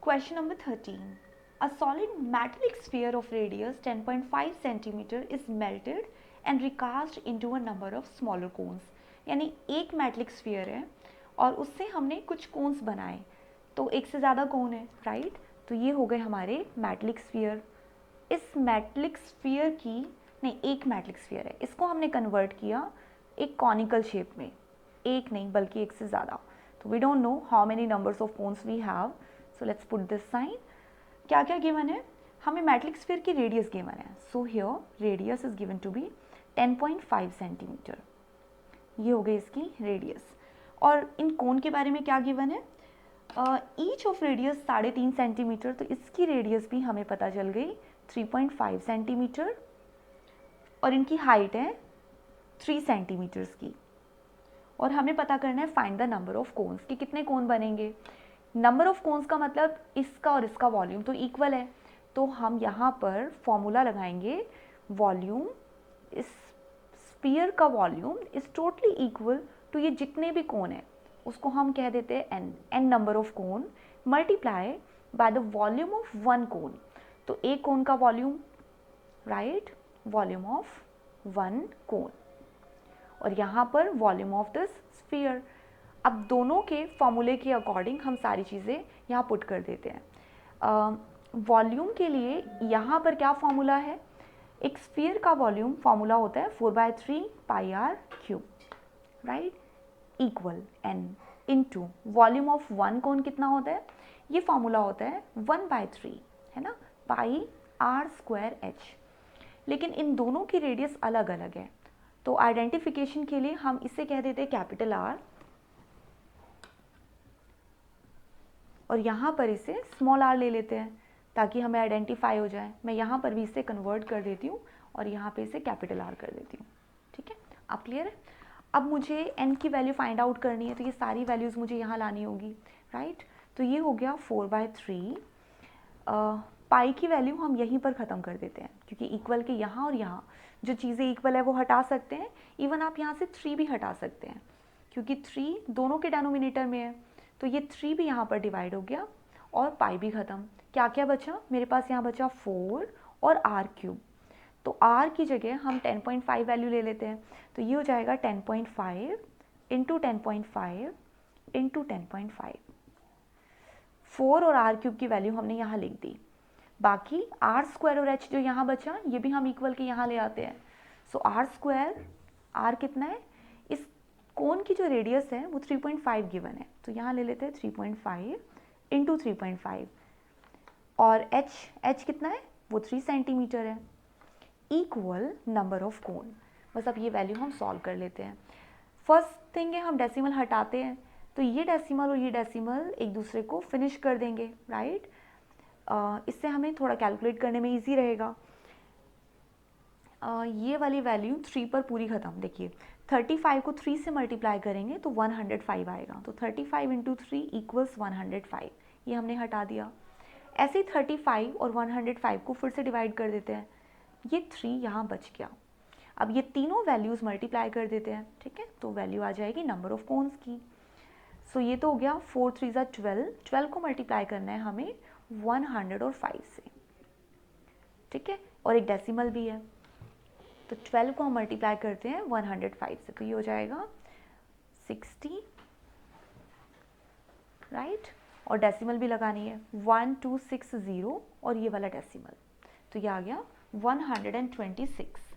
Question number 13. A solid metallic sphere of radius 10.5 cm is melted and recast into a number of smaller cones. यानी एक metallic sphere है और उससे हमने कुछ कोन्स बनाए, तो एक से ज़्यादा कोन है, राइट? तो ये हो गए हमारे मेटलिक स्फीयर। इस मेटलिक स्फीयर की नहीं, एक मेटलिक स्फीयर है, इसको हमने कन्वर्ट किया एक कॉनिकल शेप में, एक नहीं बल्कि एक से ज़्यादा। तो we don't know how many numbers of cones we have, so let's put this sign. क्या क्या गिवन है? हमें मेटलिक स्फीयर की रेडियस गिवन है, so here radius is given to be 10.5 centimetre. ये हो गई इसकी रेडियस। और इन कोन के बारे में क्या गिवन है? ईच ऑफ रेडियस 3.5 सेंटीमीटर, तो इसकी रेडियस भी हमें पता चल गई 3.5 सेंटीमीटर, और इनकी हाइट है 3 सेंटीमीटर्स की। और हमें पता करना है find the number of cones, कि कितने कोन बनेंगे। नंबर ऑफ कोन्स का मतलब इसका और इसका वॉल्यूम तो इक्वल है, तो हम यहाँ पर फॉर्मूला लगाएंगे, वॉल्यूम, इस स्फीयर का volume is totally equal to ये जितने भी कोन है उसको हम कह देते हैं n number of cone multiply by the volume of one कोन। तो एक कोन का volume, right, volume of one कोन, और यहाँ पर वॉल्यूम ऑफ दिस स्फीयर। अब दोनों के फॉर्मूले के अकॉर्डिंग हम सारी चीज़ें यहाँ पुट कर देते हैं। वॉल्यूम के लिए यहाँ पर क्या फॉर्मूला है? एक स्फीयर का वॉल्यूम फॉर्मूला होता है 4/3 πr³, right, equal n into volume of one कोन कितना होता है? ये फॉर्मूला होता है 1/3, है ना, πr²h। लेकिन इन दोनों की रेडियस अलग अलग है, तो आइडेंटिफिकेशन के लिए हम इसे कह देते हैं कैपिटल R, और यहाँ पर इसे स्मॉल r ले लेते हैं ताकि हमें आइडेंटिफाई हो जाए। मैं यहाँ पर भी इसे कन्वर्ट कर देती हूँ और यहाँ पे इसे कैपिटल R कर देती हूँ, ठीक है? अब क्लियर है? अब मुझे n की वैल्यू फाइंड आउट करनी है, तो ये सारी वैल्यूज़ मुझे यहाँ लानी होगी, राइट? तो ये हो गया 4/3। पाई की वैल्यू हम यहीं पर ख़त्म कर देते हैं, क्योंकि इक्वल के यहाँ और यहाँ जो चीज़ें इक्वल है वो हटा सकते हैं। इवन आप यहाँ से 3 भी हटा सकते हैं, क्योंकि 3 दोनों के डेनोमिनेटर में है, तो ये 3 भी यहाँ पर डिवाइड हो गया और पाई भी ख़त्म। क्या क्या बचा? मेरे पास यहाँ बचा 4 और r³। तो r की जगह हम 10.5 वैल्यू ले लेते हैं, तो ये हो जाएगा 10.5 इंटू 10.5 इंटू 10.5। 4 और r³ की वैल्यू हमने यहाँ लिख दी। बाकी r² और h जो यहाँ बचा, ये भी हम इक्वल के यहाँ ले आते हैं। सो r², r कितना है? इस कोन की जो रेडियस है वो 3.5 गिवन है, तो यहाँ ले लेते हैं 3.5 इंटू 3.5, और h कितना है? वो 3 सेंटीमीटर है, इक्वल नंबर ऑफ कोन। बस अब ये वैल्यू हम सॉल्व कर लेते हैं। फर्स्ट थिंग है, हम डेसिमल हटाते हैं, तो ये डेसिमल और ये डेसिमल एक दूसरे को फिनिश कर देंगे, राइट? इससे हमें थोड़ा कैलकुलेट करने में इजी रहेगा। ये वाली वैल्यू 3 पर पूरी ख़त्म। देखिए 35 को 3 से मल्टीप्लाई करेंगे तो 105 आएगा, तो 35 इंटू 3 इक्वल्स 105, ये हमने हटा दिया। ऐसे ही 35 और 105 को फिर से डिवाइड कर देते हैं, ये 3 यहाँ बच गया। अब ये तीनों वैल्यूज़ मल्टीप्लाई कर देते हैं, ठीक है? तो वैल्यू आ जाएगी नंबर ऑफ कोन्स की। सो ये तो हो गया 4 3 12, 12 को मल्टीप्लाई करना है हमें 105 से, ठीक है? और एक डेसिमल भी है, तो 12 को हम मल्टीप्लाई करते हैं 105 से, तो ये हो जाएगा 60, राइट? और डेसिमल भी लगानी है 1260 और ये वाला डेसिमल, तो ये आ गया 126।